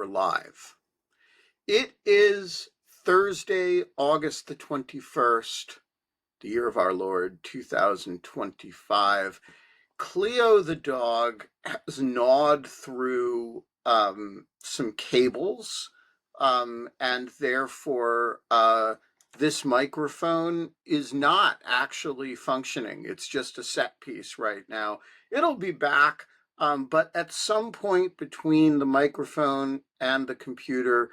we're live. It is Thursday, August the 21st, the year of our Lord, 2025. Cleo the dog has gnawed through some cables, and therefore this microphone is not actually functioning. It's just a set piece right now. It'll be back, but at some point between the microphone and the computer,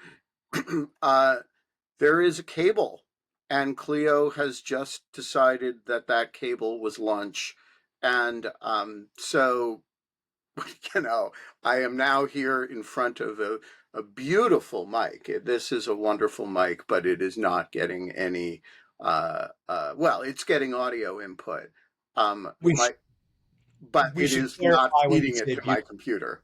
there is a cable, and Cleo has just decided that that cable was lunch. And so, I am now here in front of a beautiful mic. This is a wonderful mic, but it is not getting any, well, it's getting audio input. We My, but we it should is not clarify when you feeding it say to my computer.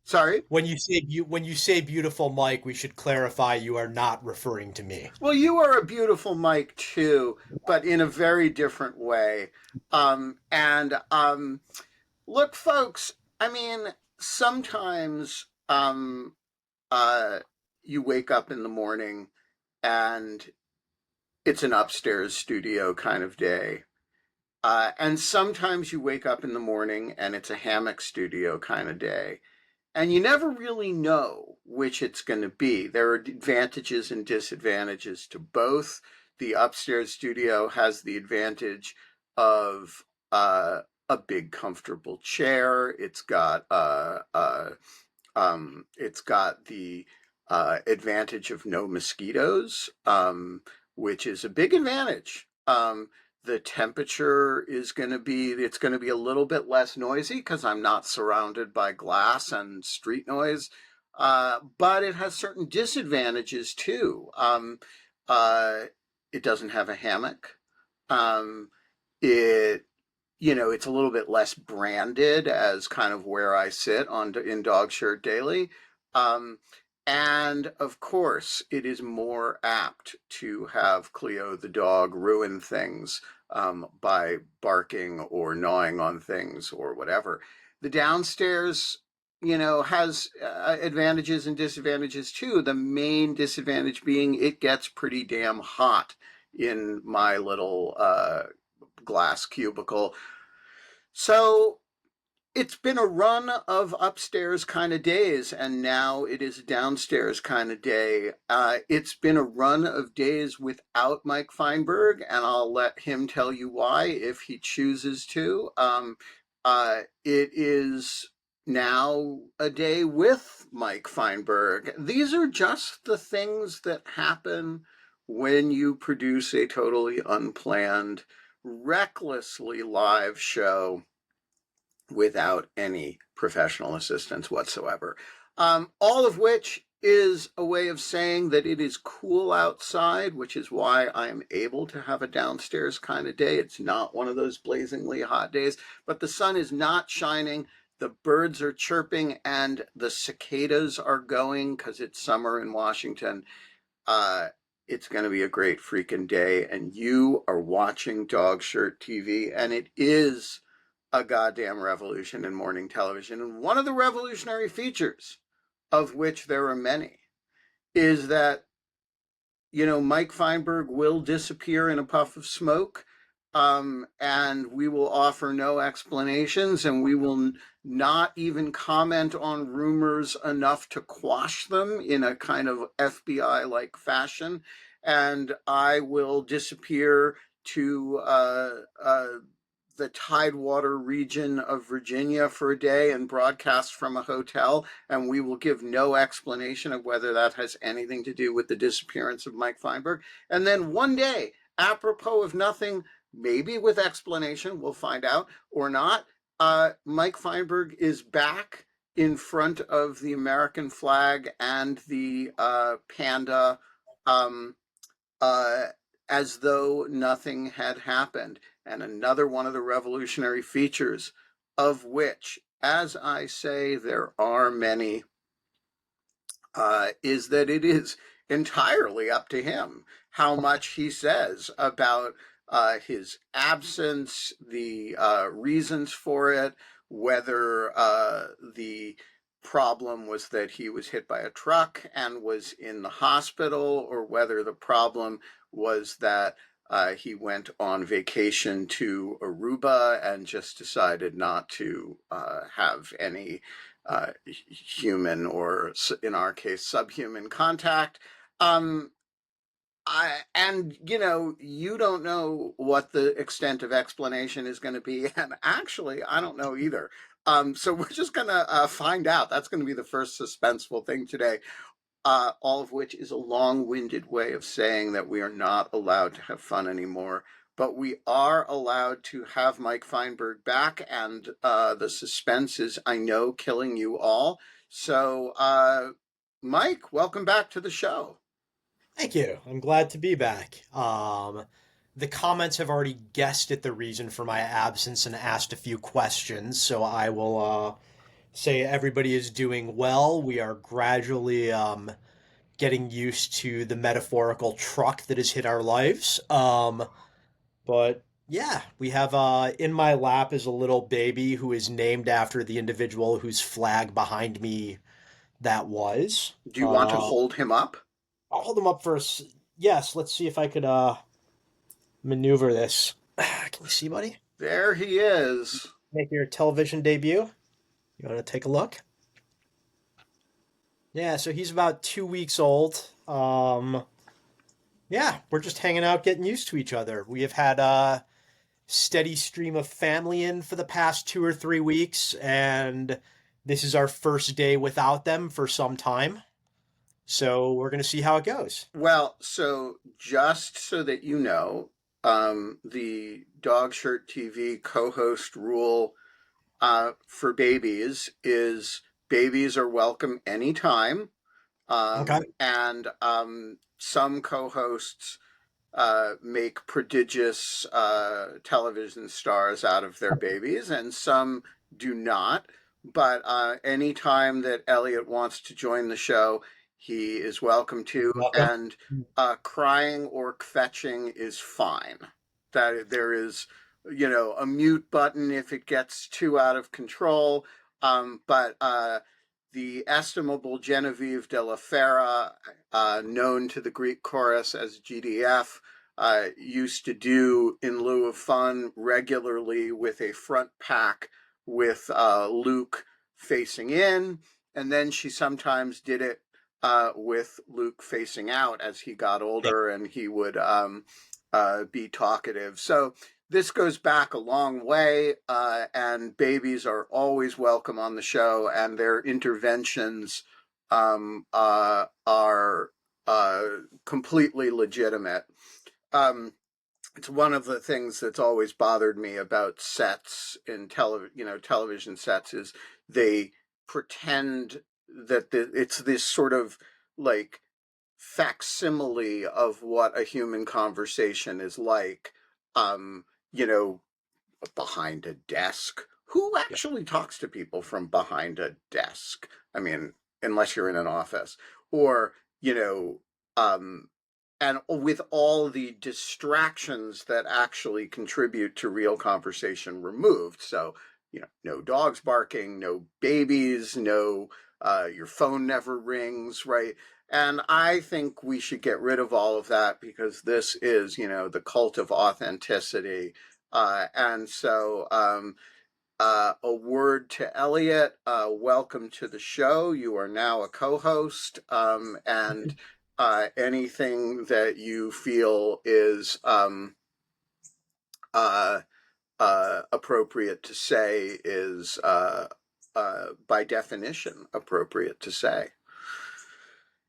Sorry? when you say beautiful Mike, we should clarify you are not referring to me. Well, you are a beautiful mic too, but in a very different way. And look, folks, I mean, sometimes uh, you wake up in the morning and it's an upstairs studio kind of day. And sometimes you wake up in the morning and it's a hammock studio kind of day. And you never really know which it's going to be. There are advantages and disadvantages to both. The upstairs studio has the advantage of a big, comfortable chair. It's got the advantage of no mosquitoes, which is a big advantage. The temperature is going to be, it's going to be a little bit less noisy because I'm not surrounded by glass and street noise. But it has certain disadvantages too. Uh, it doesn't have a hammock. Um, it it's a little bit less branded as kind of where I sit on in Dog Shirt Daily. Um, and of course, it is more apt to have Cleo the dog ruin things by barking or gnawing on things or whatever. The downstairs, has advantages and disadvantages too. The main disadvantage being it gets pretty damn hot in my little glass cubicle. So it's been a run of upstairs kind of days, and now it is a downstairs kind of day. It's been a run of days without Mike Feinberg, and I'll let him tell you why if he chooses to. It is now a day with Mike Feinberg. These are just the things that happen when you produce a totally unplanned, recklessly live show without any professional assistance whatsoever. All of which is a way of saying that it is cool outside, which is why I am able to have a downstairs kind of day. It's not one of those blazingly hot days, but the sun is not shining. The birds are chirping and the cicadas are going because it's summer in Washington. It's going to be a great freaking day, and you are watching Dog Shirt TV, and it is a goddamn revolution in morning television. And one of the revolutionary features, of which there are many, is that, Mike Feinberg will disappear in a puff of smoke, and we will offer no explanations, and we will not even comment on rumors enough to quash them in a kind of FBI-like fashion. And I will disappear to the Tidewater region of Virginia for a day and broadcast from a hotel, and we will give no explanation of whether that has anything to do with the disappearance of Mike Feinberg. And then one day, apropos of nothing, maybe with explanation, we'll find out, or not, Mike Feinberg is back in front of the American flag and the panda, um, uh, as though nothing had happened. And another one of the revolutionary features, of which, as I say, there are many, is that it is entirely up to him how much he says about his absence, the reasons for it, whether the problem was that he was hit by a truck and was in the hospital, or whether the problem was that he went on vacation to Aruba and just decided not to have any human, or in our case, subhuman contact. Um, and you don't know what the extent of explanation is going to be, and actually, I don't know either. So we're just gonna find out. That's going to be the first suspenseful thing today. All of which is a long-winded way of saying that we are not allowed to have fun anymore. But we are allowed to have Mike Feinberg back, and the suspense is, I know, killing you all. So, Mike, welcome back to the show. Thank you. I'm glad to be back. The comments have already guessed at the reason for my absence and asked a few questions, so I will say everybody is doing well. We are gradually getting used to the metaphorical truck that has hit our lives. But yeah, we have in my lap is a little baby who is named after the individual whose flag behind me that was. Do you want to hold him up? I'll hold him up for us. Yes, let's see if I could maneuver this. Can you see, buddy? There he is. Make your television debut. You want to take a look? Yeah, so he's about 2 weeks old. Yeah, we're just hanging out, getting used to each other. We have had a steady stream of family in for the past 2 or 3 weeks, and this is our first day without them for some time. So we're gonna see how it goes. Well, so just so that you know, the Dog Shirt TV co-host rule for babies is babies are welcome anytime. Okay. And some co-hosts make prodigious television stars out of their babies, and some do not. But anytime that Elliot wants to join the show, he is welcome to, Welcome. and crying or kvetching is fine. That there is, a mute button if it gets too out of control. But the estimable Genevieve de la Fera, known to the Greek chorus as GDF, used to do in lieu of fun regularly with a front pack with Luke facing in, and then she sometimes did it with Luke facing out as he got older and he would be talkative. So this goes back a long way, and babies are always welcome on the show, and their interventions are completely legitimate. Um, it's one of the things that's always bothered me about sets in television sets is they pretend that it's this sort of like facsimile of what a human conversation is like. Um, you know, Behind a desk. Who Yeah. actually talks to people from behind a desk? I mean, unless you're in an office, or you know, um, and with all the distractions that actually contribute to real conversation removed. So, no dogs barking, no babies, no your phone never rings, right? And I think we should get rid of all of that because this is, the cult of authenticity. And so, a word to Elliot. Welcome to the show. You are now a co host. And anything that you feel is uh, appropriate to say is, by definition, appropriate to say.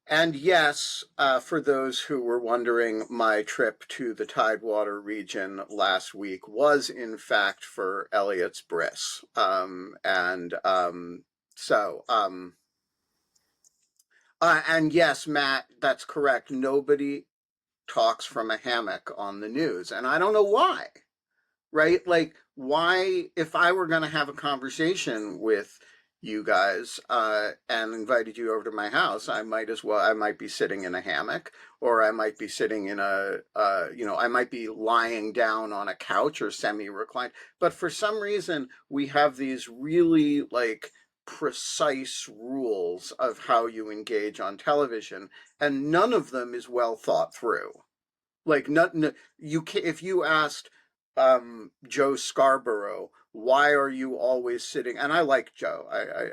And yes, for those who were wondering, my trip to the Tidewater region last week was, in fact, for Elliot's bris. So, and yes, Matt, that's correct. Nobody talks from a hammock on the news, and I don't know why. Right? Like, why, if I were going to have a conversation with you guys and invited you over to my house, I might be sitting in a hammock, or I might be sitting in I might be lying down on a couch or semi reclined. But for some reason, we have these really like precise rules of how you engage on television, and none of them is well thought through. Like, not, you can, if you asked Joe Scarborough, why are you always sitting? And I like Joe.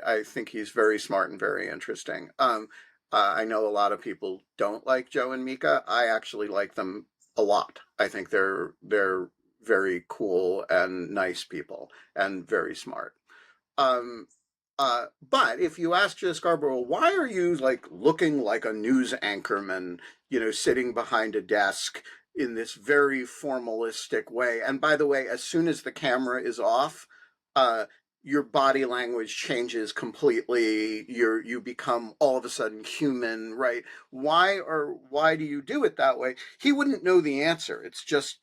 I think he's very smart and very interesting. I know a lot of people don't like Joe and Mika. I actually like them a lot. I think they're very cool and nice people and very smart. Um, but if you ask Joe Scarborough, why are you like looking like a news anchorman, sitting behind a desk in this very formalistic way? And by the way, as soon as the camera is off, uh, your body language changes completely. You become all of a sudden human, right? Why do you do it that way? He wouldn't know the answer. It's just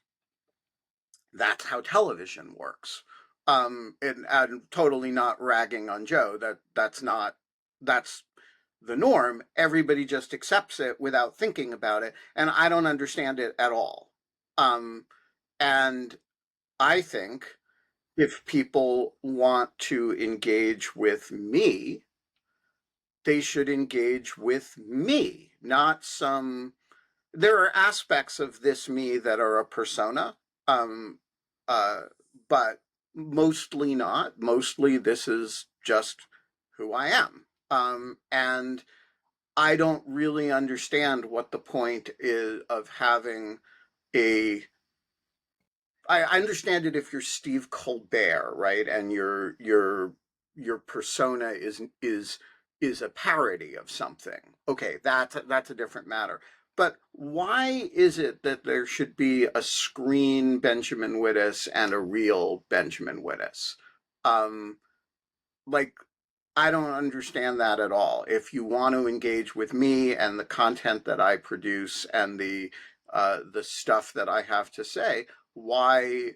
that's how television works. And I'm totally not ragging on Joe. That's not that's the norm. Everybody just accepts it without thinking about it, and I don't understand it at all. Um, and I think if people want to engage with me, they should engage with me, not some there are aspects of this me that are a persona, um, uh, but mostly not. Mostly, this is just who I am, and I don't really understand what the point is of having a I understand it if you're Steve Colbert, right? And your persona is a parody of something. Okay, that's a different matter. But why is it that there should be a screen Benjamin Wittes and a real Benjamin Wittes? Um, like I don't understand that at all. If you want to engage with me and the content that I produce and the stuff that I have to say, why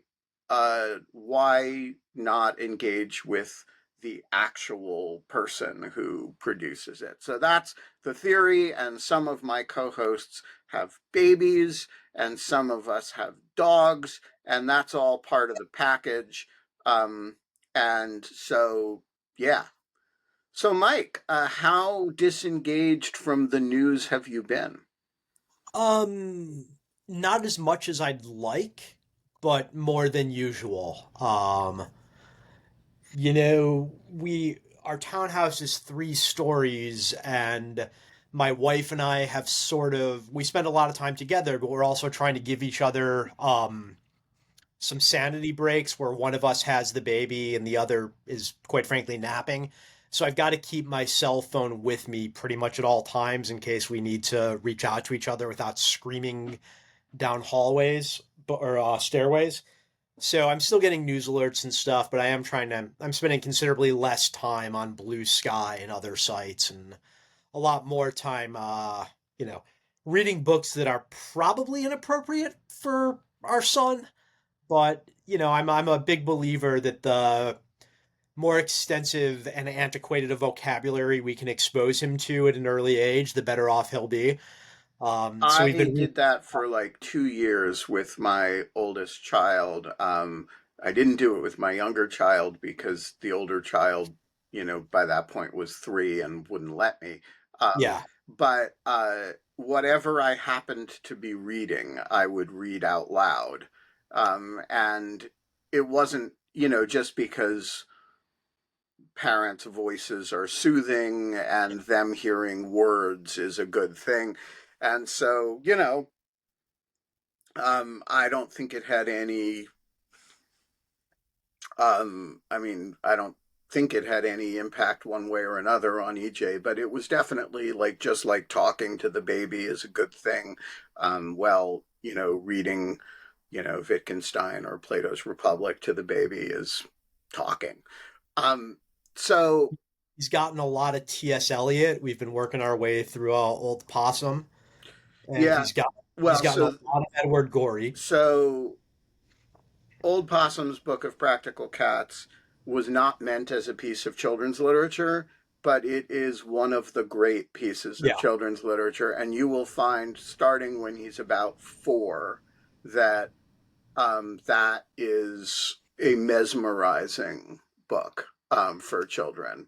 not engage with the actual person who produces it? So that's the theory, and some of my co-hosts have babies, and some of us have dogs, and that's all part of the package. Um, and so, yeah, so, Mike, how disengaged from the news have you been? Um, Not as much as I'd like, but more than usual. We our townhouse is 3 stories, and my wife and I have we spend a lot of time together, but we're also trying to give each other some sanity breaks where one of us has the baby and the other is quite frankly napping. So I've got to keep my cell phone with me pretty much at all times in case we need to reach out to each other without screaming down hallways or stairways. So I'm still getting news alerts and stuff, but I'm spending considerably less time on Blue Sky and other sites and a lot more time, you know, reading books that are probably inappropriate for our son. But, I'm a big believer that the more extensive and antiquated a vocabulary we can expose him to at an early age, the better off he'll be. So we've I been, did that for like 2 years with my oldest child. I didn't do it with my younger child because the older child, by that point was 3 and wouldn't let me. yeah. But whatever I happened to be reading, I would read out loud. And it wasn't, just because parents' voices are soothing and them hearing words is a good thing. And so, I don't think it had any, I mean, I don't think it had any impact one way or another on EJ, but it was definitely like just like talking to the baby is a good thing. Well, reading, Wittgenstein or Plato's Republic to the baby is talking. Um, so He's gotten a lot of T.S. Eliot. We've been working our way through Old Possum, and yeah, he's well, gotten a so lot of Edward Gorey. so Old Possum's Book of Practical Cats was not meant as a piece of children's literature, but it is one of the great pieces of Yeah. children's literature. And you will find, starting when he's about 4, that that is a mesmerizing book for children.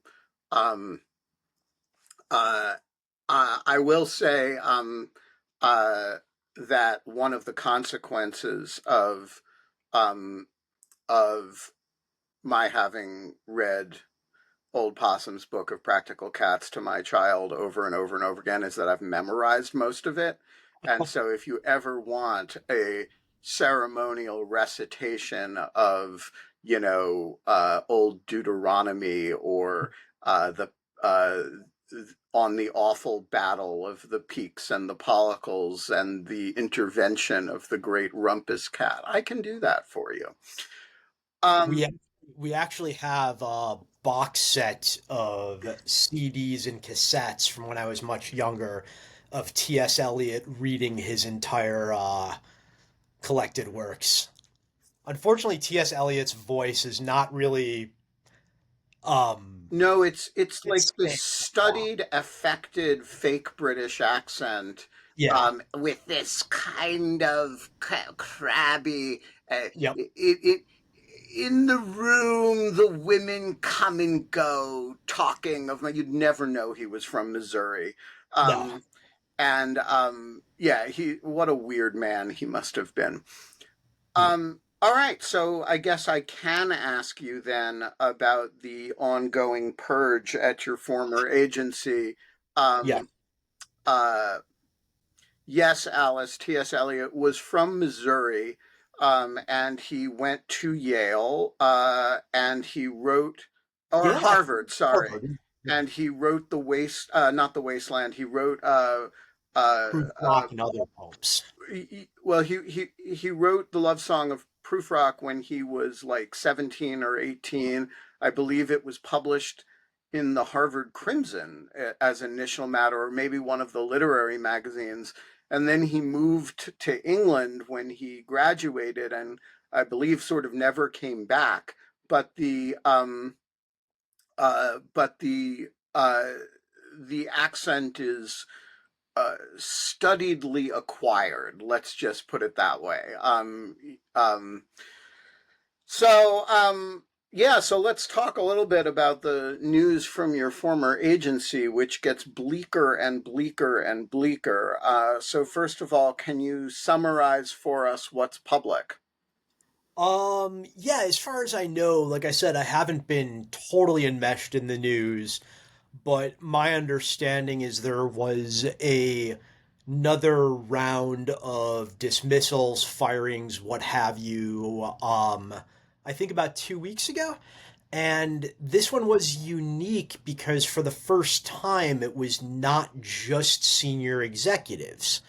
Um, uh, I will say uh, that one of the consequences um, of my having read Old Possum's Book of Practical Cats to my child over and over and over again is that I've memorized most of it. And so if you ever want a ceremonial recitation of, old Deuteronomy or the uh, on the awful battle of the peaks and the pollicles and the intervention of the great rumpus cat, I can do that for you. We Um, we actually have a box set of CDs and cassettes from when I was much younger of T.S. Eliot reading his entire collected works. Unfortunately, T.S. Eliot's voice is not really um No, it's like the distinct. studied, affected, fake British accent, Yeah. with this kind of crabby. Yep. In the room, the women come and go, talking of. You'd never know he was from Missouri, No. and yeah, he what a weird man he must have been. Hmm. All right, so I guess I can ask you then about the ongoing purge at your former agency. Yeah. Um, uh, yes, Alice, T.S. Eliot was from Missouri, and he went to Yale, and he wrote, or Yale, I think Harvard, sorry, Harvard. Yeah. and he wrote not the Wasteland. He wrote Proof uh, Rock and other poems. well, he wrote the love song of Prufrock when he was like 17 or 18. I believe it was published in the Harvard Crimson as initial matter, or maybe one of the literary magazines. And then he moved to England when he graduated, and I believe sort of never came back. But but the accent is studiedly acquired. Let's just put it that way. So yeah, so let's talk a little bit about the news from your former agency, which gets bleaker and bleaker and bleaker. So first of all, can you summarize for us what's public? Yeah, as far as I know, like I said, I haven't been totally enmeshed in the news, but my understanding is there was another round of dismissals, firings, what have you, I think about 2 weeks ago. And this one was unique because for the first time, it was not just senior executives.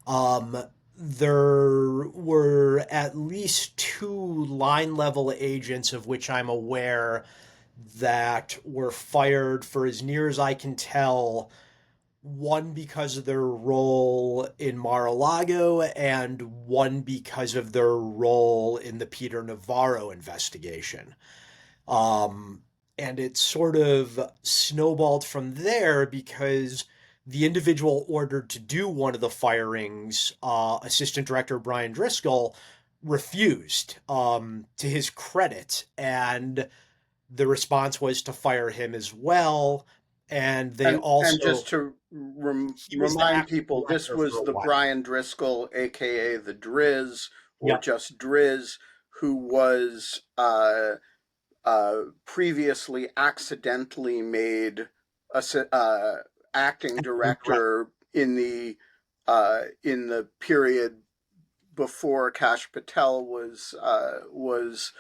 Um, there were at least two line level agents of which I'm aware that were fired for as near as I can tell, one because of their role in Mar-a-Lago and one because of their role in the Peter Navarro investigation. Um, and it sort of snowballed from there because the individual ordered to do one of the firings, Assistant Director Brian Driscoll, refused, to his credit. And the response was to fire him as well. And they And just also, to he was the remind acting people, this director for was a the while. Brian Driscoll, aka the Driz, or Yep, just Driz, who was previously accidentally made a acting acting director. director in the period before Kash Patel was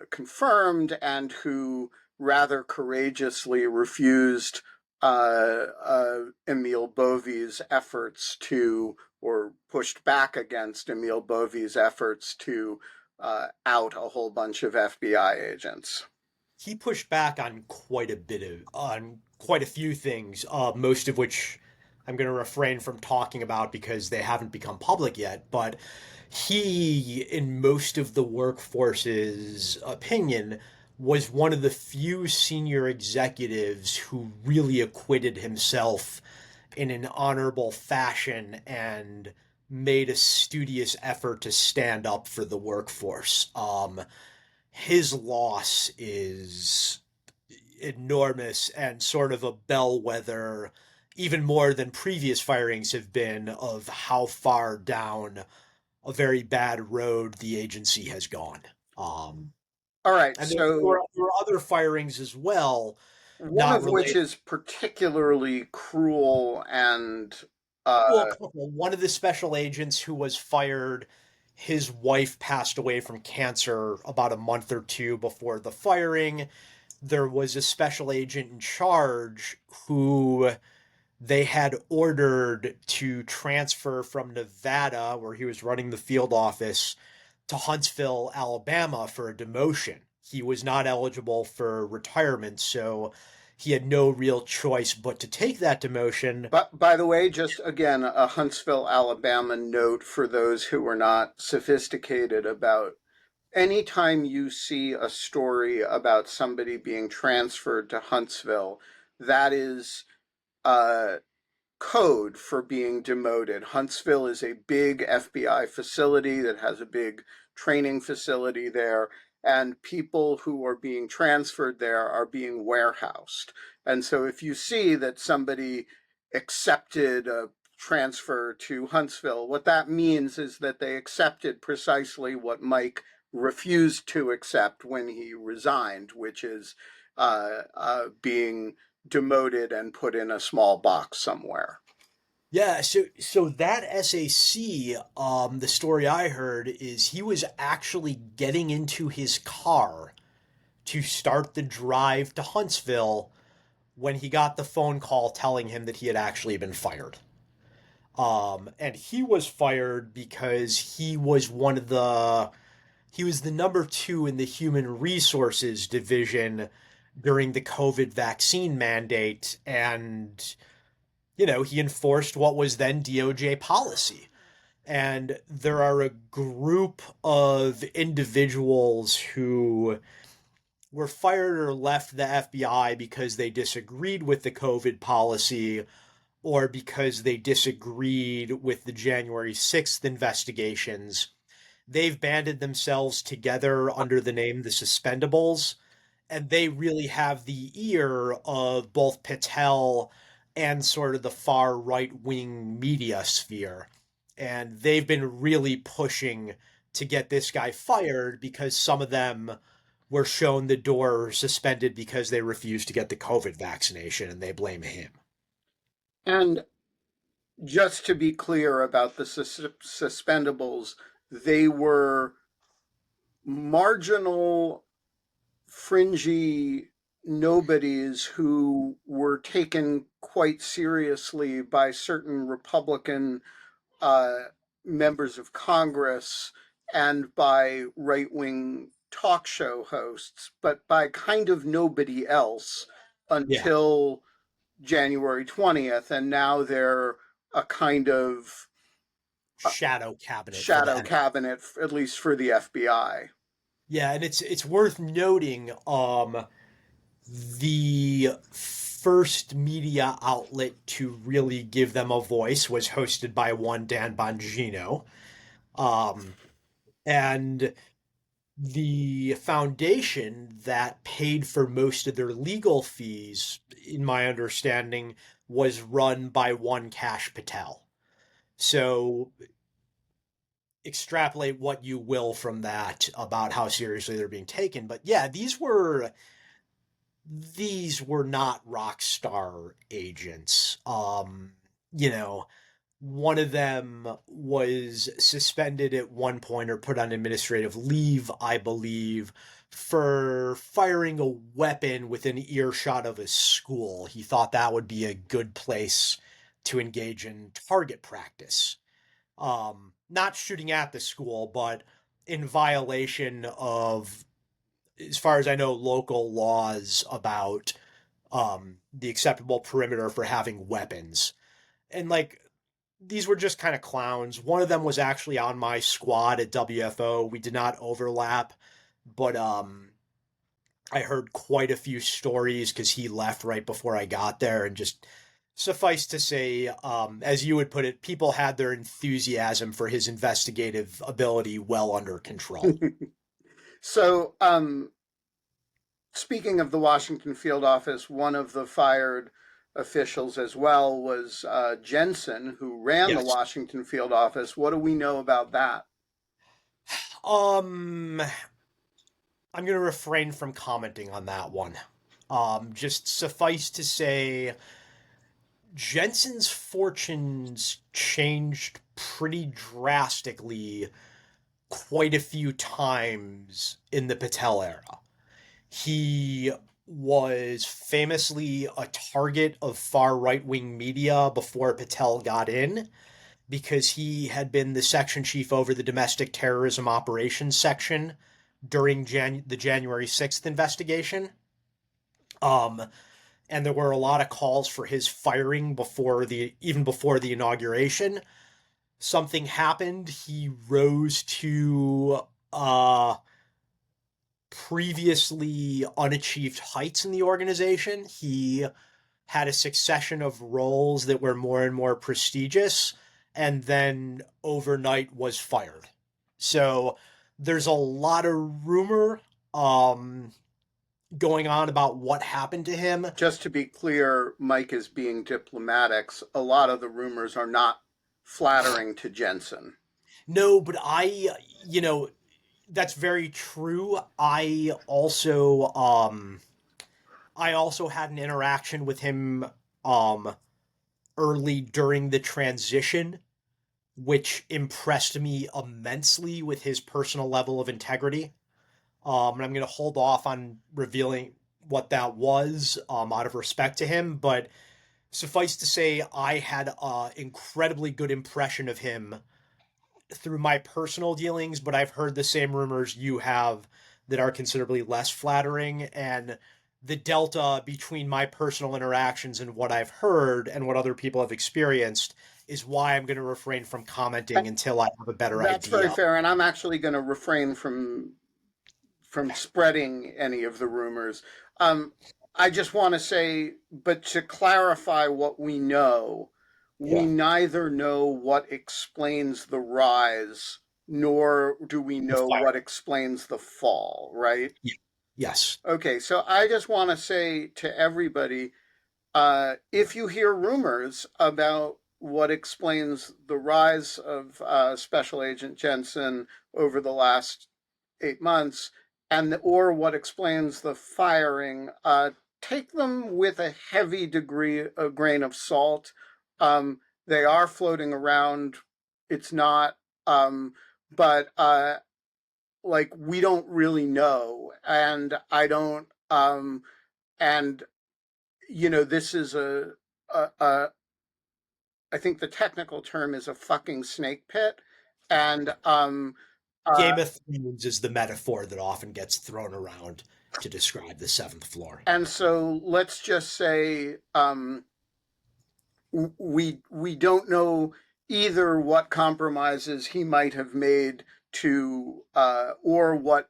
confirmed, and who rather courageously refused Emile Bovy's efforts to, or pushed back against Emile Bovy's efforts to out a whole bunch of FBI agents. He pushed back on quite a few things, most of which I'm going to refrain from talking about because they haven't become public yet. But he, in most of the workforce's opinion, was one of the few senior executives who really acquitted himself in an honorable fashion and made a studious effort to stand up for the workforce. His loss is enormous and sort of a bellwether, even more than previous firings have been, of how far down a very bad road the agency has gone. Um, All right, and so there were other firings as well, one not of which related. is particularly cruel and Well, a couple. One of the special agents who was fired, his wife passed away from cancer about a month or two before the firing. There was a special agent in charge who they had ordered to transfer from Nevada, where he was running the field office, to Huntsville, Alabama for a demotion. He was not eligible for retirement, so he had no real choice but to take that demotion. but by the way, just again, a Huntsville, Alabama note for those who are not sophisticated about anytime you see a story about somebody being transferred to Huntsville, that is uh, code for being demoted. Huntsville is a big FBI facility that has a big training facility there, and people who are being transferred there are being warehoused. And so if you see that somebody accepted a transfer to Huntsville, what that means is that they accepted precisely what Mike refused to accept when he resigned, which is being demoted and put in a small box somewhere. Yeah, so that SAC, the story I heard is he was actually getting into his car to start the drive to Huntsville when he got the phone call telling him that he had actually been fired. And he was fired because he was the number two in the human resources division during the COVID vaccine mandate, and he enforced what was then DOJ policy. And there are a group of individuals who were fired or left the FBI because they disagreed with the COVID policy or because they disagreed with the January 6th investigations. They've banded themselves together under the name the Suspendables, and they really have the ear of both Patel and sort of the far right wing media sphere. And they've been really pushing to get this guy fired because some of them were shown the door suspended because they refused to get the COVID vaccination and they blame him. And just to be clear about the suspendables, they were marginal, fringy nobodies who were taken quite seriously by certain Republican uh, members of Congress and by right wing talk show hosts, but by kind of nobody else Yeah, until January 20th. And now they're a kind of shadow cabinet for the shadow NFL. cabinet, at least for the FBI. Yeah, and it's worth noting the first media outlet to really give them a voice was hosted by one Dan Bongino. Um, and the foundation that paid for most of their legal fees, in my understanding, was run by one Cash Patel. So extrapolate what you will from that about how seriously they're being taken. But yeah, these were not rock star agents. You know, one of them was suspended at one point or put on administrative leave, I believe, for firing a weapon within earshot of a school. He thought that would be a good place to engage in target practice. Not shooting at the school, but in violation of, as far as I know, local laws about the acceptable perimeter for having weapons. And like, these were just kind of clowns. One of them was actually on my squad at WFO. We did not overlap, but I heard quite a few stories because he left right before I got there, and just suffice to say, as you would put it, people had their enthusiasm for his investigative ability well under control. So, speaking of the Washington field office, one of the fired officials as well was Jensen, who ran the Yes. Washington field office. What do we know about that? Um, I'm going to refrain from commenting on that one. Just suffice to say, Jensen's fortunes changed pretty drastically quite a few times in the Patel era. He was famously a target of far right wing media before Patel got in because he had been the section chief over the domestic terrorism operations section during the January 6th investigation. Um, and there were a lot of calls for his firing before the inauguration. Something happened. He rose to previously unachieved heights in the organization. He had a succession of roles that were more and more prestigious, and then overnight was fired. So there's a lot of rumor um, going on about what happened to him. Just to be clear, Mike is being diplomatic. A lot of the rumors are not flattering to Jensen. No, but you know, that's very true. I also had an interaction with him um, early during the transition, which impressed me immensely with his personal level of integrity. And I'm going to hold off on revealing what that was out of respect to him. But suffice to say, I had an incredibly good impression of him through my personal dealings, but I've heard the same rumors you have that are considerably less flattering. And the delta between my personal interactions and what I've heard and what other people have experienced is why I'm going to refrain from commenting until I have a better That's very idea. fair, and I'm actually going to refrain from spreading any of the rumors. Um, I just want to say, but to clarify what we know, we Yeah. neither know what explains the rise, nor do we The know fire. what explains the fall, right? Yes. Okay, so I just want to say to everybody, if you hear rumors about what explains the rise of Special Agent Jensen over the last 8 months, and or what explains the firing, take them with a a grain of salt. Um, they are floating around. It's not, but like we don't really know, and I don't. And this is a I think the technical term is a fucking snake pit, and uh, Game of Thrones is the metaphor that often gets thrown around to describe the seventh floor. and so let's just say we don't know either what compromises he might have made to or what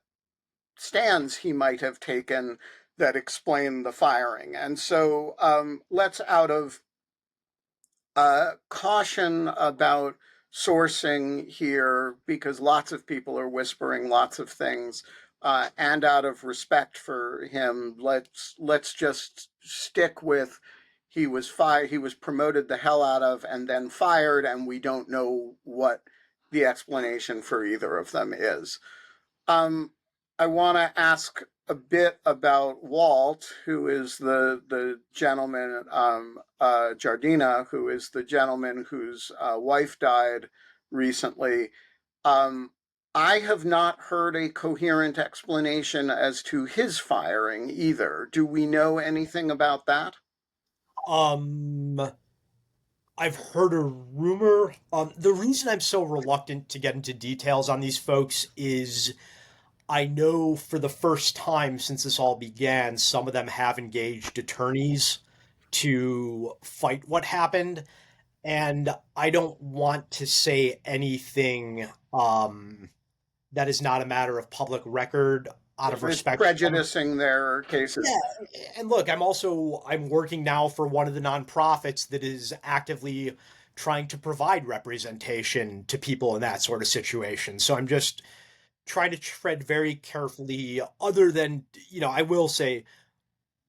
stands he might have taken that explain the firing, and so let's out of caution about sourcing here because lots of people are whispering lots of things, and out of respect for him, let's just stick with he was fired. He was promoted the hell out of and then fired, and we don't know what the explanation for either of them is. Um, I want to ask a bit about Walt, who is the gentleman, Jardina, who is the gentleman whose wife died recently. Um, I have not heard a coherent explanation as to his firing either. Do we know anything about that? Um, I've heard a rumor. The reason I'm so reluctant to get into details on these folks is I know for the first time since this all began, some of them have engaged attorneys to fight what happened, and I don't want to say anything that is not a matter of public record out If of it's respect for them. prejudicing their cases. Yeah, and look, I'm working now for one of the nonprofits that is actively trying to provide representation to people in that sort of situation. So I'm just try to tread very carefully. Other than, I will say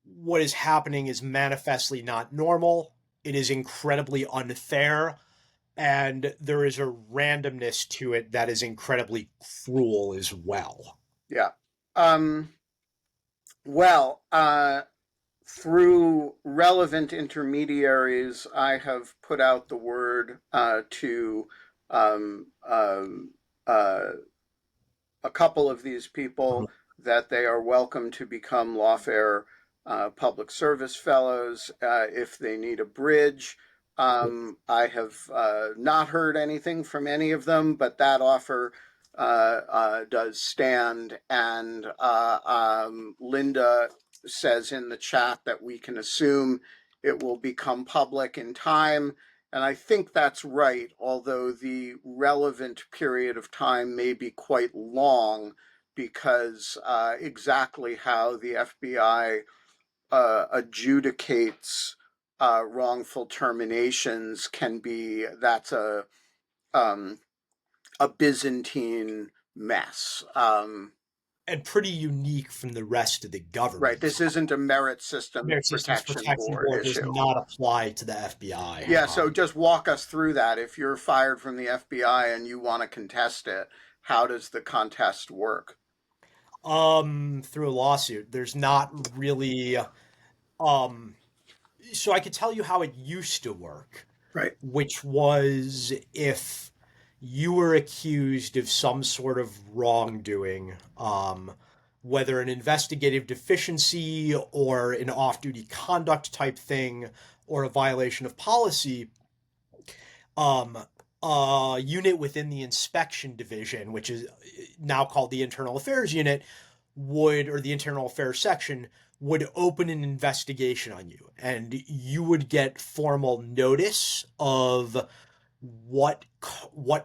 what is happening is manifestly not normal. It is incredibly unfair, and there is a randomness to it that is incredibly cruel as well. Yeah. Um, well, through relevant intermediaries, I have put out the word to um, um, uh, a couple of these people that they are welcome to become lawfare public service fellows if they need a bridge. I have not heard anything from any of them, but that offer does stand. And Linda says in the chat that we can assume it will become public in time. And I think that's right, although the relevant period of time may be quite long because exactly how the FBI adjudicates wrongful terminations can be that's um, a Byzantine mess. And pretty unique from the rest of the Right, government. this isn't a Merit Systems Merit Systems Protection Protection Board Board does issue. not apply to the FBI. Yeah, so just walk us through that. If you're fired from the FBI and you want to contest it, how does the contest work? Through a lawsuit, there's not really. Um, so I could tell you how it used to work, Right. which was if you were accused of some sort of wrongdoing, whether an investigative deficiency or an off duty conduct type thing or a violation of policy, um, a unit within the inspection division, which is now called the Internal Affairs Unit, or the Internal Affairs Section, would open an investigation on you, and you would get formal notice of what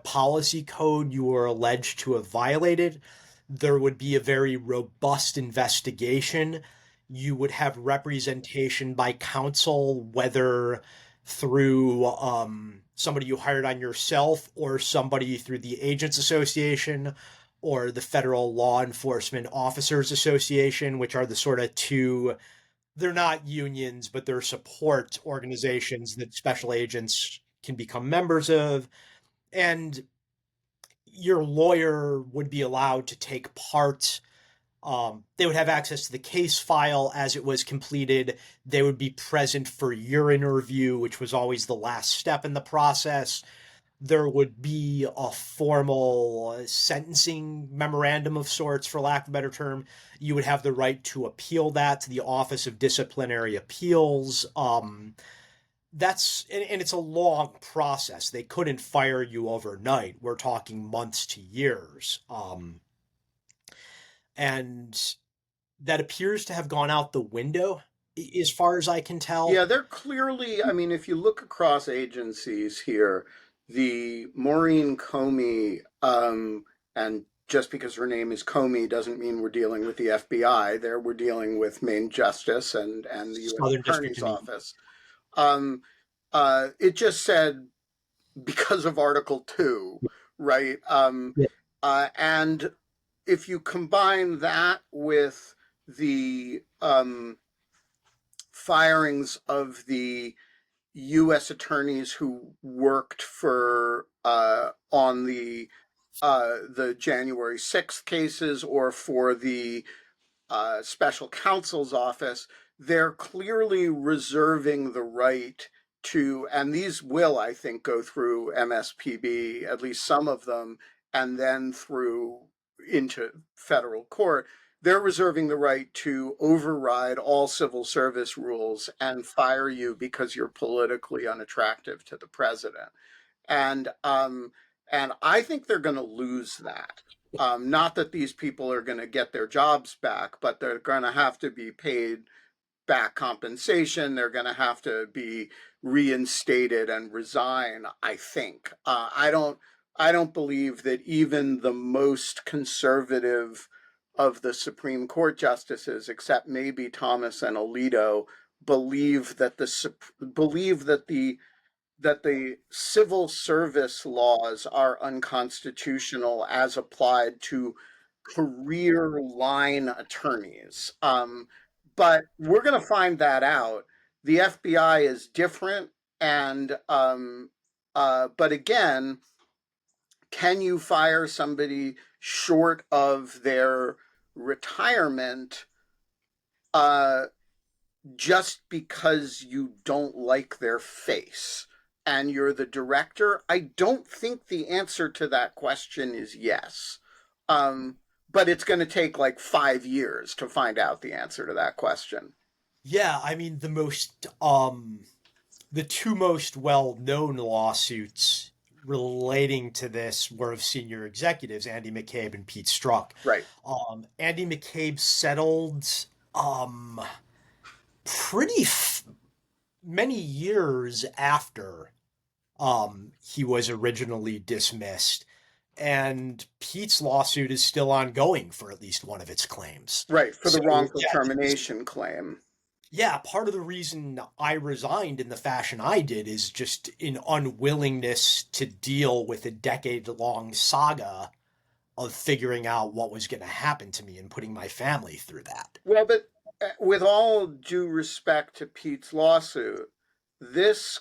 policy code you were alleged to have violated. There would be a very robust investigation. You would have representation by counsel, whether through somebody you hired on yourself or somebody through the Agents Association or the Federal Law Enforcement Officers Association, which are the sort of two, they're not unions, but they're support organizations that special agents can become members of. And your lawyer would be allowed to take part. They would have access to the case file as it was completed. They would be present for your interview, which was always the last step in the process. There would be a formal sentencing memorandum of sorts, for lack of a better term. You would have the right to appeal that to the Office of Disciplinary Appeals. And it's a long process. They couldn't fire you overnight. We're talking months to years. And that appears to have gone out the window, as far as I can tell. Yeah, they're clearly, I mean, if you look across agencies here, the Maureen Comey, and just because her name is Comey doesn't mean we're dealing with the FBI. There we're dealing with Main Justice and the U.S. Southern District Attorney's of New York. Office. Um, it just said because of Article 2, right? Yeah. And if you combine that with the firings of the U.S. attorneys who worked for on the January 6th cases or for the special counsel's office, they're clearly reserving the right to, and these will, I think, go through MSPB, at least some of them, and then through into federal court. They're reserving the right to override all civil service rules and fire you because you're politically unattractive to the president. And um, and I think they're going to lose that. Not that these people are going to get their jobs back, but they're going to have to be paid back compensation. They're going to have to be reinstated and resign. I think. I don't believe that even the most conservative of the Supreme Court justices, except maybe Thomas and Alito, believe that the civil service laws are unconstitutional as applied to career line attorneys. But we're going to find that out. The FBI is different, and but again, can you fire somebody short of their retirement uh, just because you don't like their face and you're the director? I don't think the answer to that question is yes. Um, but it's going to take like 5 years to find out the answer to that question. Yeah, I mean the two most well-known lawsuits relating to this were of senior executives, Andy McCabe and Pete Strzok. Right. Andy McCabe settled um pretty many years after he was originally dismissed, and Pete's lawsuit is still ongoing for at least one of its claims. Right. For So the wrongful yeah, termination claim. yeah, part of the reason I resigned in the fashion I did is just an unwillingness to deal with a decade-long saga of figuring out what was going to happen to me and putting my family through that. Well, but with all due respect to Pete's lawsuit, these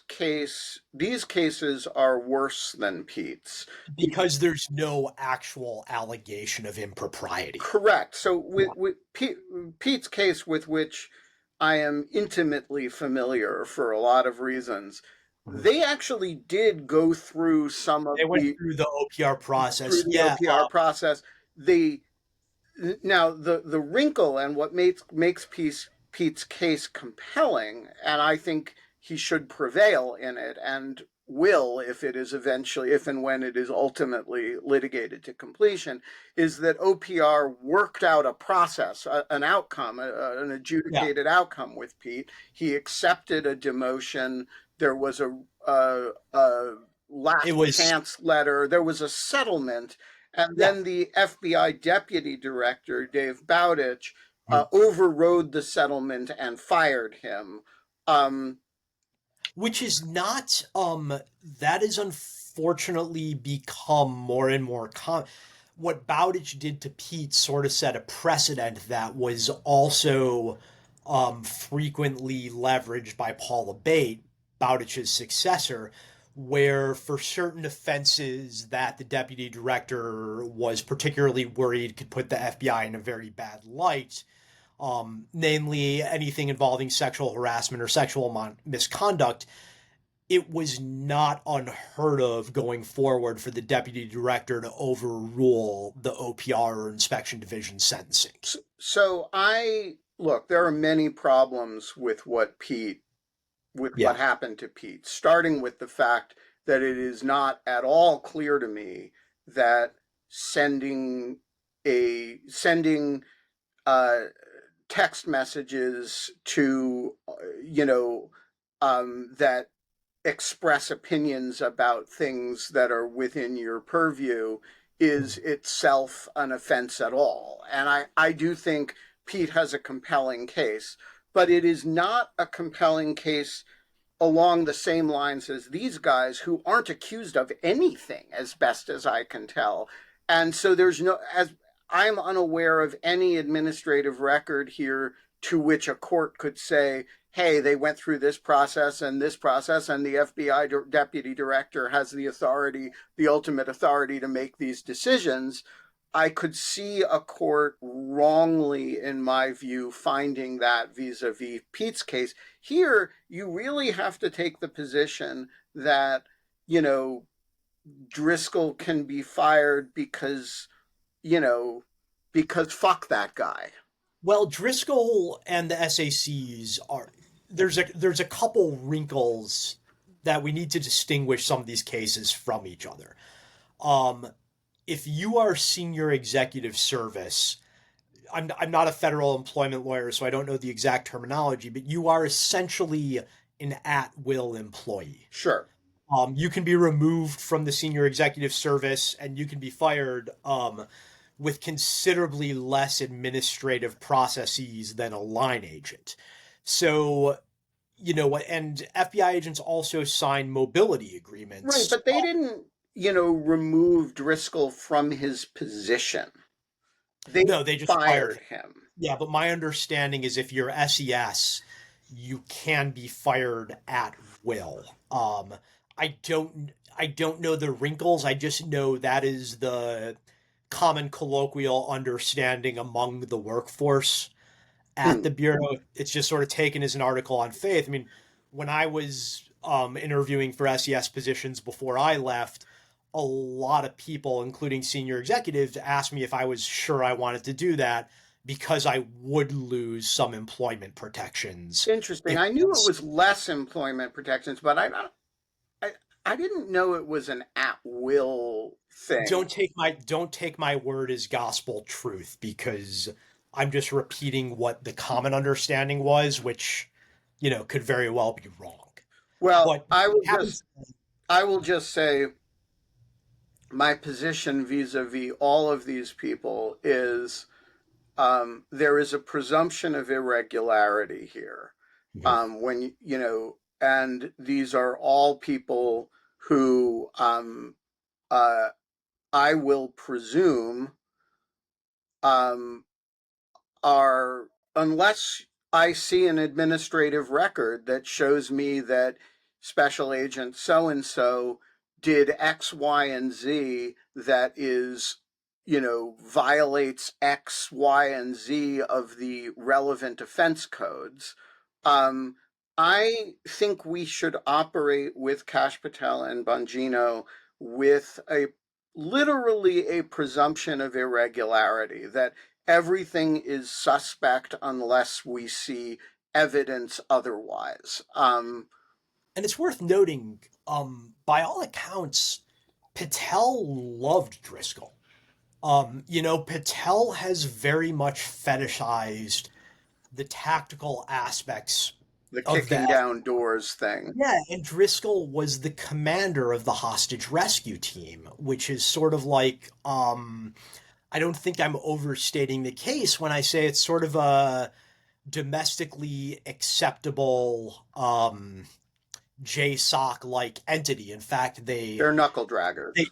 cases are worse than Pete's. Because there's no actual allegation of impropriety. Correct. So with Pete's case, with which I am intimately familiar for a lot of reasons, they actually did go through some of They went the through the OPR through process. the Yeah, OPR process. The Now the wrinkle and what makes Pete's case compelling, and I think he should prevail in it, and will if it is eventually, if and when it is ultimately litigated to completion, is that OPR worked out a process, an outcome, an yeah. adjudicated outcome with Pete. He accepted a demotion. There was a It last was chance letter. There was a settlement, and yeah, then the FBI deputy director, Dave Bowditch, overrode the settlement and fired him. Um, which is not that is unfortunately become more and more common. What Bowditch did to Pete sort of set a precedent that was also frequently leveraged by Paul Abate, Bowditch's successor, where for certain offenses that the deputy director was particularly worried could put the FBI in a very bad light, namely anything involving sexual harassment or sexual misconduct, it was not unheard of going forward for the deputy director to overrule the OPR or inspection division sentencing. so I look. There are many problems with what Yeah. happened to Pete, starting with the fact that it is not at all clear to me that sending uh, text messages to that express opinions about things that are within your purview is itself an offense at all. And I do think Pete has a compelling case, but it is not a compelling case along the same lines as these guys who aren't accused of anything, as best as I can tell. And so there's no, as I'm unaware of any administrative record here to which a court could say, hey, they went through this process, and the FBI deputy director has the authority, the ultimate authority to make these decisions. I could see a court wrongly, in my view, finding that vis-a-vis Pete's case. Here, you really have to take the position that, you know, Driscoll can be fired you know, because fuck that guy. Well, Driscoll and the SACs are there's a couple wrinkles that we need to distinguish some of these cases from each other. Um, if you are senior executive service, I'm not a federal employment lawyer, so I don't know the exact terminology, but you are essentially an at will employee. Sure. You can be removed from the senior executive service and you can be fired with considerably less administrative processes than a line agent. So, and FBI agents also sign mobility Right, agreements. but they didn't, remove Driscoll from his position. They No, they just fired fired him. him. Yeah, but my understanding is if you're SES, you can be fired at will. I don't know the wrinkles. I just know that is the common colloquial understanding among the workforce at Hmm. the bureau. It's just sort of taken as an article on faith. I mean, when I was interviewing for SES positions before I left, a lot of people, including senior executives, asked me if I was sure I wanted to do that because I would lose some employment protections. Interesting. If I knew it was less employment protections, but I, I didn't know it was an at will thing. don't take my word as gospel truth because I'm just repeating what the common understanding was, which could very well be wrong. Well, But having I will just say my position vis-a-vis all of these people is there is a presumption of irregularity here. When you know, and these are all people who uh, I will presume um, are, unless I see an administrative record that shows me that special agent so and so did X, Y, and Z that is, violates X, Y, and Z of the relevant offense codes. Um, I think we should operate with Cash Patel and Bongino with a literally a presumption of irregularity that everything is suspect unless we see evidence otherwise. And it's worth noting, by all accounts, Patel loved Driscoll. Patel has very much fetishized the tactical aspects The of the kicking down doors thing. yeah, and Driscoll was the commander of the hostage rescue team, which is sort of like I don't think I'm overstating the case when I say it's sort of a domestically acceptable JSOC like entity. In fact, They're knuckle draggers. they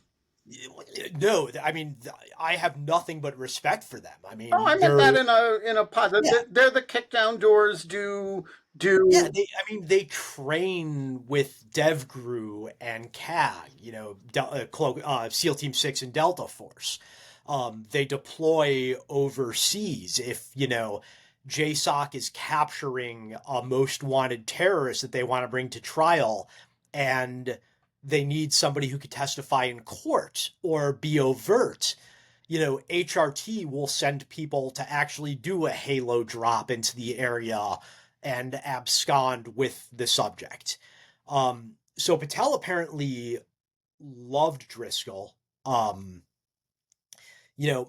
no, I mean I have nothing but respect for them. I Oh, mean, I meant that in a positive. yeah, They're the kick down doors do yeah, do. I mean, they train with DevGru and CAG, SEAL Team 6 and Delta Force. They deploy overseas if, JSOC is capturing a most wanted terrorist that they want to bring to trial and they need somebody who could testify in court or be overt. HRT will send people to actually do a halo drop into the area and abscond with the subject. So Patel apparently loved Driscoll. Um,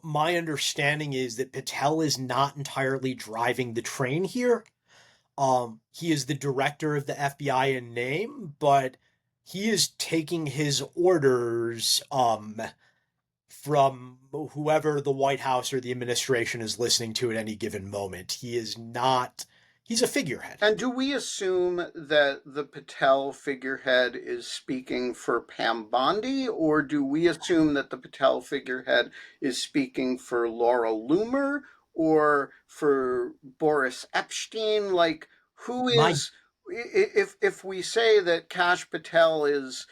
my understanding is that Patel is not entirely driving the train here. He is the director of the FBI in name, but he is taking his orders from whoever the White House or the administration is listening to at any given moment. He is not, he's a figurehead. And do we assume that the Patel figurehead is speaking for Pam Bondi, or do we assume that the Patel figurehead is speaking for Laura Loomer or for Boris Epstein? Like, who My, is, if we say that Kash Patel is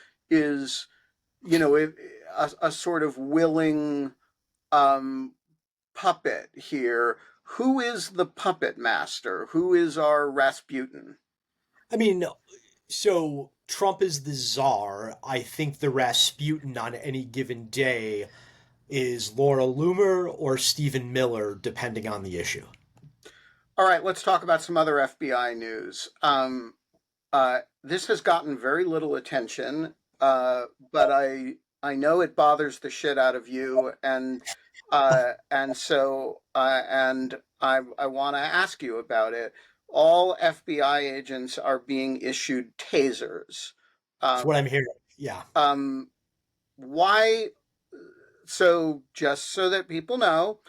a sort of willing um, puppet here, who is the puppet master? Who is our Rasputin? I mean, so Trump is the czar. I think the Rasputin on any given day is Laura Loomer or Stephen Miller, depending on the issue. All right, let's talk about some other FBI news. This has gotten very little attention, but I know it bothers the shit out of you, and I want to ask you about it. All FBI agents are being issued tasers. That's Um, what I'm hearing. Yeah. um, why? So just so that people know,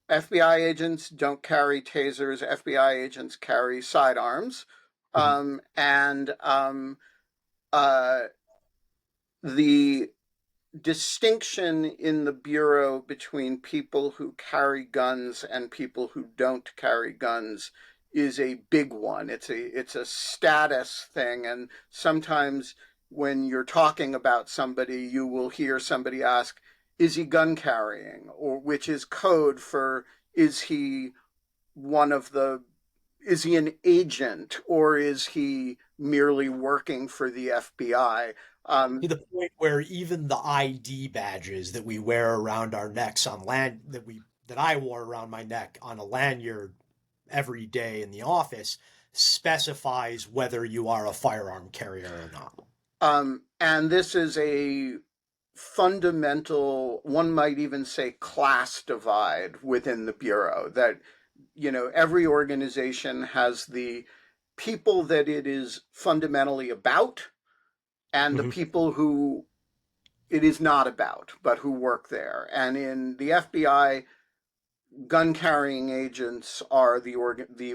FBI agents don't carry tasers. FBI agents carry sidearms. Mhm. And uh, the distinction in the Bureau between people who carry guns and people who don't carry guns is a big one. It's a status thing, and sometimes when you're talking about somebody, you will hear somebody ask, "Is he gun carrying?" or which is code for is he one of the is he an agent or is he merely working for the FBI? To Um, the point where even the ID badges that we wear around our necks on land that I wore around my neck on a lanyard every day in the office specifies whether you are a firearm carrier or not. and this is a fundamental, one might even say class divide within the Bureau that, every organization has the people that it is fundamentally about and the Mhm. people who it is not about, but who work there. And in the FBI, gun carrying agents are the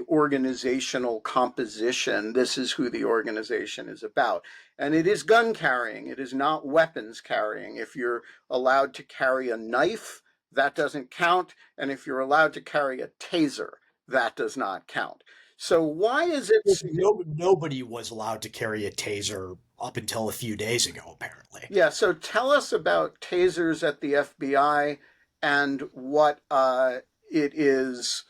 organizational composition. This is who the organization is about. And it is gun carrying, it is not weapons carrying. If you're allowed to carry a knife, that doesn't count. And if you're allowed to carry a taser, that does not count. So, why is it? Nobody was allowed to carry a taser up until a few days ago, apparently. Yeah, so tell us about tasers at the FBI and what it is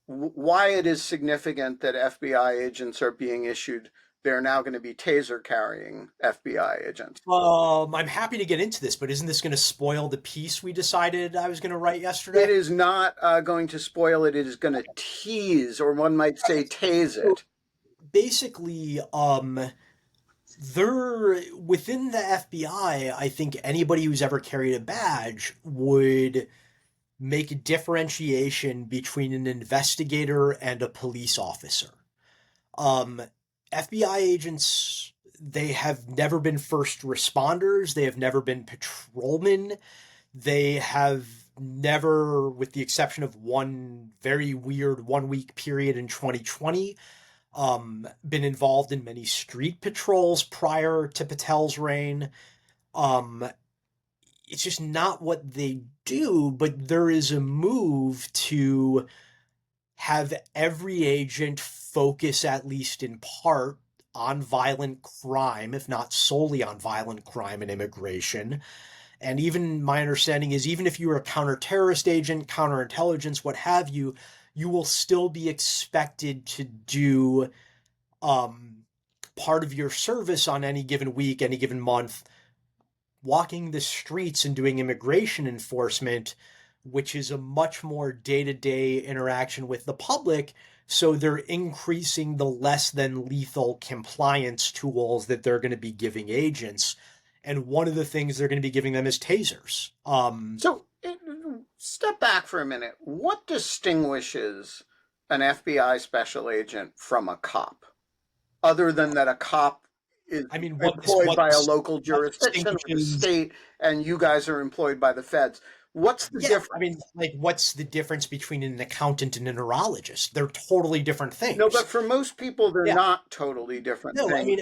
why it is significant that FBI agents are being issued. They're now going to be taser carrying FBI agents. I'm happy to get into this, but isn't this going to spoil the piece we decided I was going to write It yesterday? is not going to spoil it. It is going to tease, or one might say, tase So it. basically, there within the FBI, I think anybody who's ever carried a badge would make a differentiation between an investigator and a police officer. Um, FBI agents, they have never been first responders, they have never been patrolmen, they have never, with the exception of one very weird 1 week period in 2020, been involved in many street patrols prior to Patel's reign. Um, it's just not what they do, but there is a move to have every agent focus, at least in part, on violent crime, if not solely on violent crime and immigration. And even my understanding is, even if you're a counter-terrorist agent, counterintelligence, what have you, you will still be expected to do um, part of your service on any given week, any given month, walking the streets and doing immigration enforcement, which is a much more day to day interaction with the public. So they're increasing the less than lethal compliance tools that they're going to be giving agents. And one of the things they're going to be giving them is tasers. So, step back for a minute. What distinguishes an FBI special agent from a cop, other than that a cop is I mean, employed by a local what jurisdiction or the distinguishes? state, and you guys are employed by the feds? What's the Yeah, I mean, difference? like, what's the difference between an accountant and a neurologist? They're totally different No, but things. for most people, they're Yeah, not totally different no, I things. mean,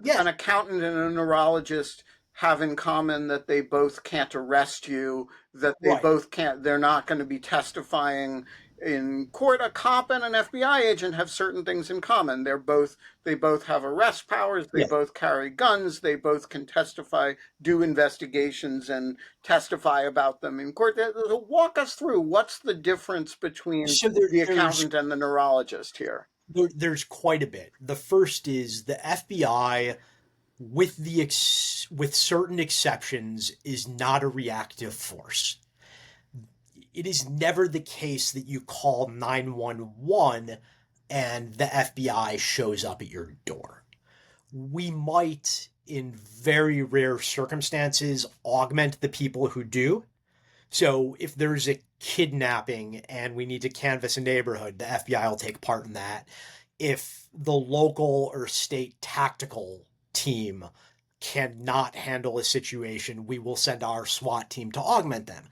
yeah, An accountant and a neurologist have in common that they both can't arrest you, that they right. both can't, they're not going to be testifying in court. A cop and an FBI agent have certain things in common. They both have arrest powers, they Yeah. both carry guns, they both can testify, do investigations, and testify about them in court. Walk us through what's the difference between So the accountant and the neurologist here. there's quite a bit. The first is the FBI, with certain exceptions, is not a reactive force. It is never the case that you call 911 and the FBI shows up at your door. We might, in very rare circumstances, augment the people who do. So if there's a kidnapping and we need to canvass a neighborhood, the FBI will take part in that. If the local or state tactical team cannot handle a situation, we will send our SWAT team to augment them.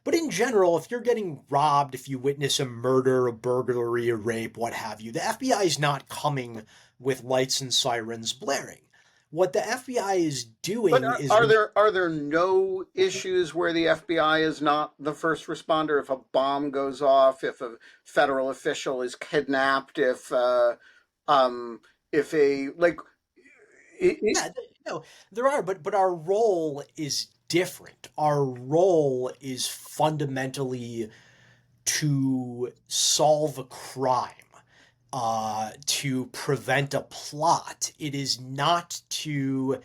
But in general, if you're getting robbed, if you witness a murder, a burglary, a rape, what have you, the FBI is not coming with lights and sirens blaring. What the FBI is But doing is are there no issues where the FBI is not the first responder? If a bomb goes off, if a federal official is kidnapped, um, if a like, it, yeah, no, there are, but our role is different. Our role is fundamentally to solve a crime, to prevent a plot. It is not to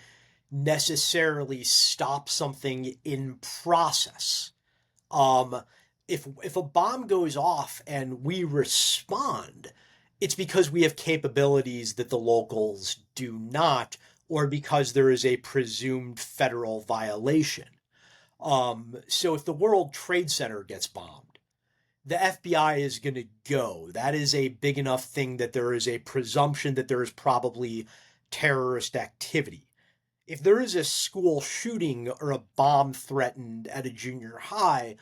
necessarily stop something in process. Um, if a bomb goes off and we respond, it's because we have capabilities that the locals do not, or because there is a presumed federal violation. So if the World Trade Center gets bombed, the FBI is going to go. That is a big enough thing that there is a presumption that there is probably terrorist activity. If there is a school shooting or a bomb threatened at a junior high,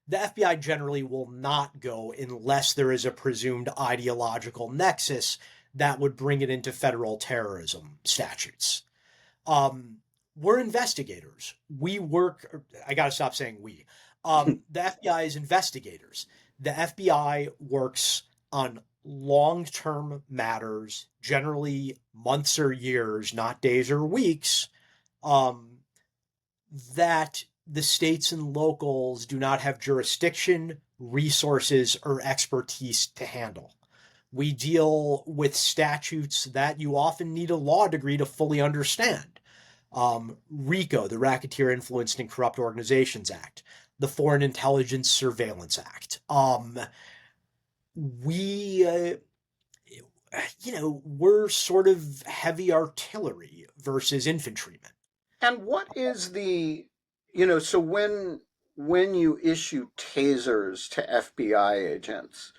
the FBI generally will not go unless there is a presumed ideological nexus that would bring it into federal terrorism statutes. Um, we're investigators. We work. I got to stop saying we. The FBI is investigators. The FBI works on long term matters, generally months or years, not days or weeks, um, that the states and locals do not have jurisdiction, resources, or expertise to handle. We deal with statutes that you often need a law degree to fully understand. RICO, the Racketeer Influenced and Corrupt Organizations Act, the Foreign Intelligence Surveillance Act. We, we're sort of heavy artillery versus infantrymen. and what is so when you issue tasers to FBI agents,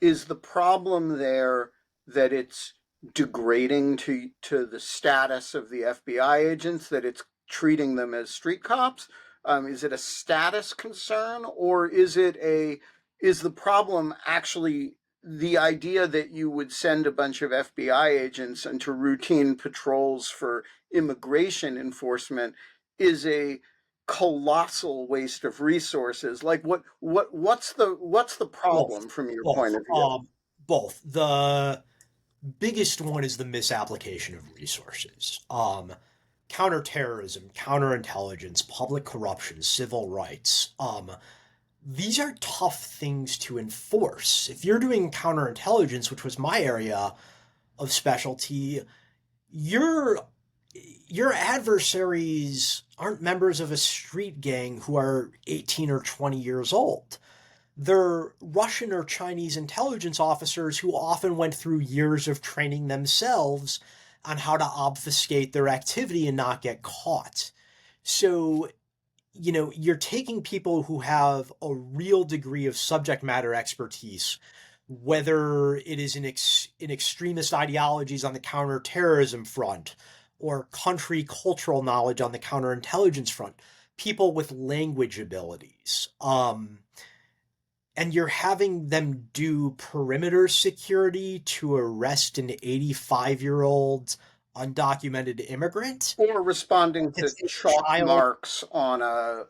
is the problem there that it's degrading to the status of the FBI agents, that it's treating them as street cops? Is it a status concern, or is the problem actually the idea that you would send a bunch of FBI agents into routine patrols for immigration enforcement is a colossal waste of resources? Like, what's the Both, problem from your point both, of view? both. The biggest one is the misapplication of resources. Counterterrorism, counterintelligence, public corruption, civil rights. These are tough things to enforce. If you're doing counterintelligence, which was my area of specialty, your your adversaries aren't members of a street gang who are 18 or 20 years old. They're Russian or Chinese intelligence officers who often went through years of training themselves on how to obfuscate their activity and not get caught. So, you're taking people who have a real degree of subject matter expertise, whether it is in extremist ideologies on the counterterrorism front or country cultural knowledge on the counterintelligence front, people with language abilities. And you're having them do perimeter security to arrest an 85-year-old undocumented immigrant, Or responding to to take a chalk child. marks on a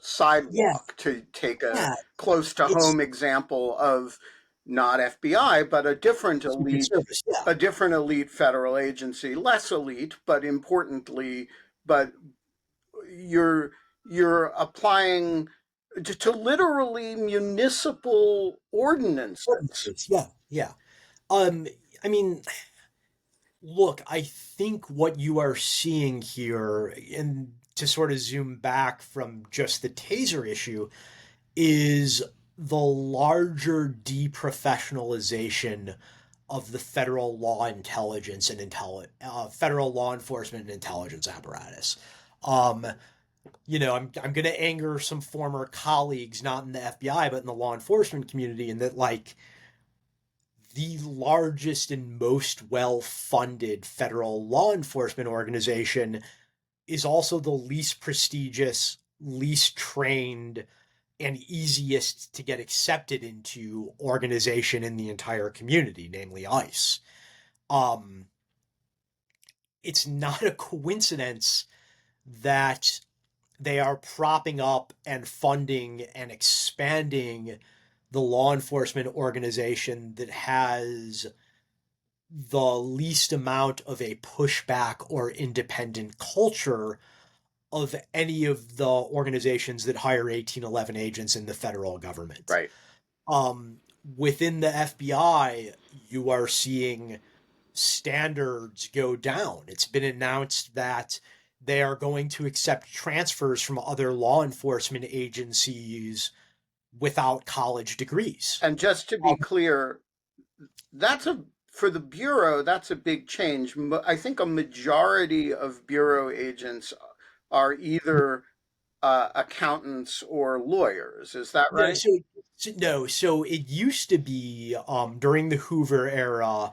Yeah, sidewalk, to take a yeah, close to it's home example of not FBI, but Secret Service. Yeah, a different elite federal agency, less elite, but importantly, but you're you're applying to literally municipal ordinances. ordinances. Yeah, yeah. Um, I mean, look, I think what you are seeing here, and to sort of zoom back from just the taser issue, is the larger deprofessionalization of the federal law intelligence and federal law enforcement and intelligence apparatus. Um, I'm going to anger some former colleagues, not in the FBI, but in the law enforcement community, in that, like, the largest and most well funded federal law enforcement organization is also the least prestigious, least trained, and easiest to get accepted into organization in the entire community, namely ICE. Um, it's not a coincidence that they are propping up and funding and expanding the law enforcement organization that has the least amount of a pushback or independent culture of any of the organizations that hire 1811 agents in the federal government. Right. Um, Within the FBI, you are seeing standards go down. It's been announced that they are going to accept transfers from other law enforcement agencies without college degrees. And just to be clear, that's a for the bureau, that's a big change. I think a majority of bureau agents are either accountants or lawyers. Is that No, right? so it used to be during the Hoover era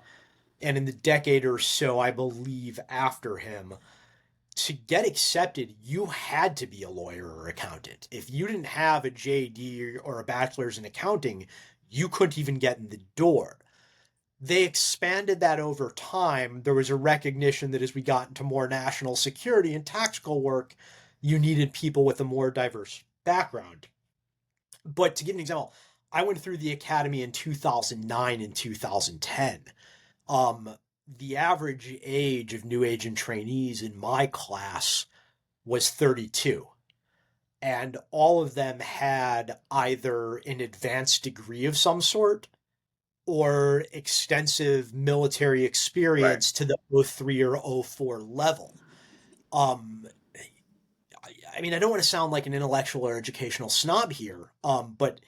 and in the decade or so, I believe, after him, to get accepted, you had to be a lawyer or accountant. If you didn't have a JD or a bachelor's in accounting, you couldn't even get in the door. They expanded that over time. There was a recognition that as we got into more national security and tactical work, you needed people with a more diverse background. But to give an example, I went through the academy in 2009 and 2010. The average age of new agent trainees in my class was 32. And all of them had either an advanced degree of some sort or extensive military Right. experience to the O3 or O4 level. Um, I mean, I don't want to sound like an intellectual or educational snob here, but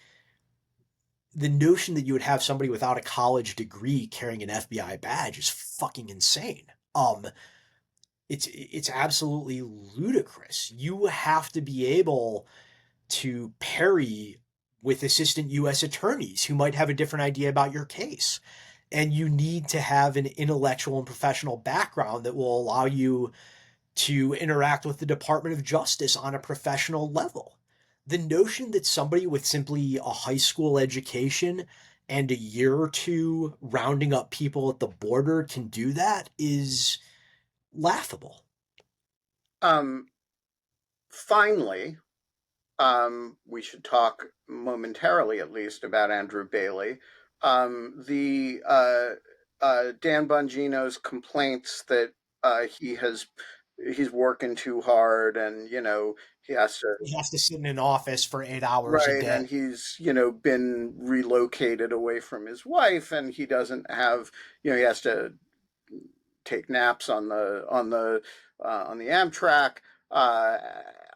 the notion that you would have somebody without a college degree carrying an FBI badge is fucking insane. It's absolutely ludicrous. You have to be able to parry with assistant U.S. attorneys who might have a different idea about your case. And you need to have an intellectual and professional background that will allow you to interact with the Department of Justice on a professional level. The notion that somebody with simply a high school education and a year or two rounding up people at the border can do that is laughable. Um, Finally, we should talk momentarily, at least, about Andrew Bailey. The Dan Bongino's complaints that he's working too hard, and he has to. He has to sit in an office for 8 hours a Right, day. and he's been relocated away from his wife, and he doesn't have he has to take naps on the Amtrak. Uh,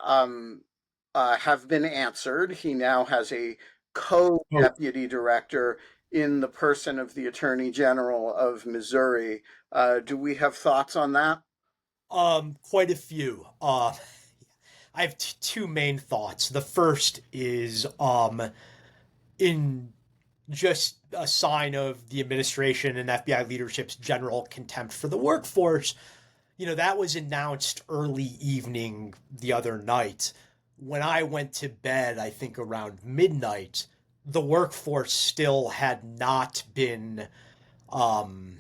um, have been answered. He now has a Oh, co-deputy director in the person of the Attorney General of Missouri. Do we have thoughts on that? quite a few. I have two main thoughts. The first is in just a sign of the administration and FBI leadership's general contempt for the workforce. That was announced early evening the other night. When I went to bed, I think around midnight, the workforce still had not been um,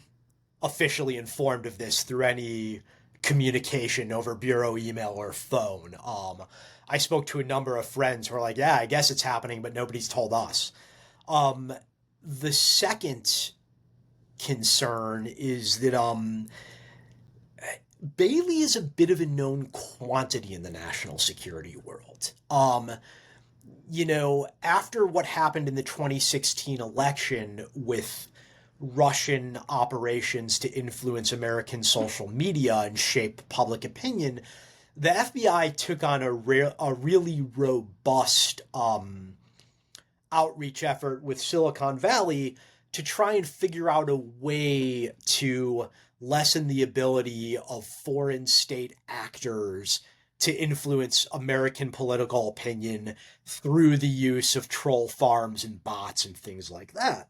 officially informed of this through any communication over bureau email or phone. I spoke to a number of friends who are like, "Yeah, I guess it's happening, but nobody's told us." Um, the second concern is that Bailey is a bit of a known quantity in the national security world. After what happened in the 2016 election with Russian operations to influence American social media and shape public opinion, the FBI took on a really robust outreach effort with Silicon Valley to try and figure out a way to lessen the ability of foreign state actors to influence American political opinion through the use of troll farms and bots and things like that.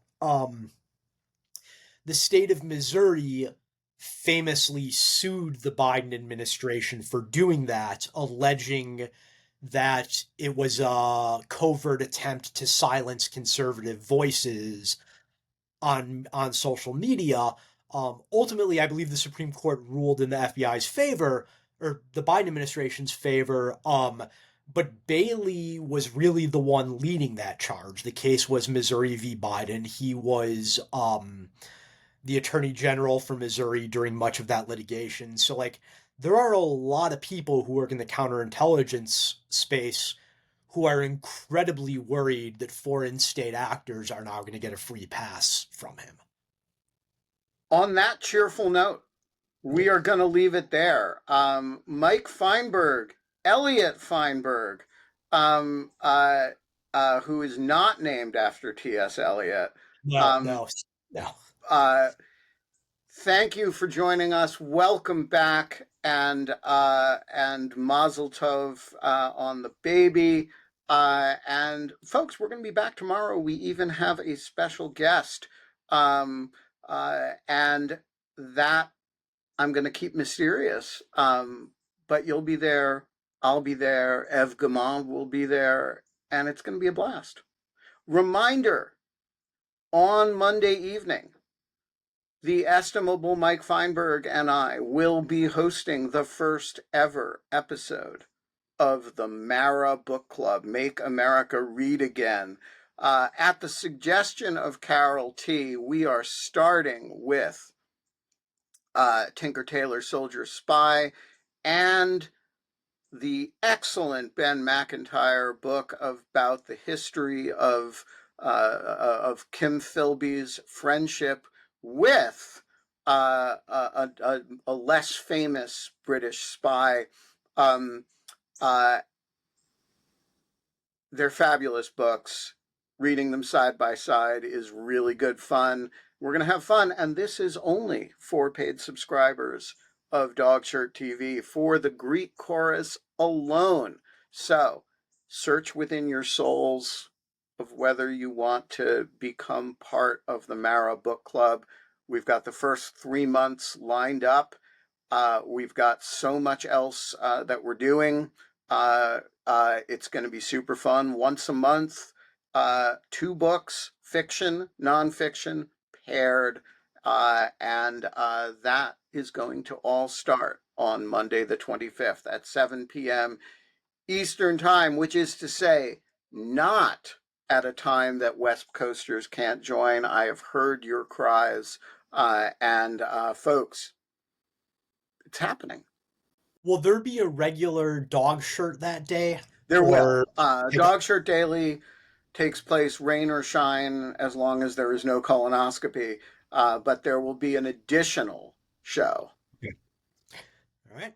The state of Missouri famously sued the Biden administration for doing that, alleging that it was a covert attempt to silence conservative voices on social media. Ultimately, I believe the Supreme Court ruled in the FBI's favor, or the Biden administration's favor. But Bailey was really the one leading that charge. The case was Missouri v. Biden. He was the attorney general for Missouri during much of that litigation. So, like, there are a lot of people who work in the counterintelligence space who are incredibly worried that foreign state actors are now going to get a free pass from him. On that cheerful note, we are going to leave it there. Mike Feinberg, Elliot Feinberg, um, uh, who is not named after T.S. Eliot. No, Um, no, no. uh, Thank you for joining us. Welcome back, and Mazel Tov on the baby. And folks, we're going to be back tomorrow. We even have a special guest, and that I'm going to keep mysterious. But you'll be there. I'll be there. Ev Gamond will be there, and it's going to be a blast. Reminder: on Monday evening, the estimable Mike Feinberg and I will be hosting the first ever episode of the Mara Book Club, Make America Read Again. At the suggestion of Carol T., we are starting with Tinker Tailor Soldier Spy and the excellent Ben McIntyre book about the history of Kim Philby's friendship with a less famous British spy. Um, uh, they're fabulous books. Reading them side by side is really good fun. We're going to have fun, and this is only for paid subscribers of Dogshirt TV for the Greek chorus alone. So, search within your souls of whether you want to become part of the Mara Book Club. We've got the first 3 months lined up. We've got so much else that we're doing. It's going to be super fun. Once a month, two books, fiction, nonfiction, paired. And that is going to all start on Monday, the 25th at 7 p.m. Eastern Time, which is to say, not at a time that West Coasters can't join. I have heard your cries. And folks, it's happening. Will there be a regular dog shirt that day? There will. Or okay, Dog Shirt Daily takes place rain or shine as long as there is no colonoscopy. But there will be an additional show. okay. All right.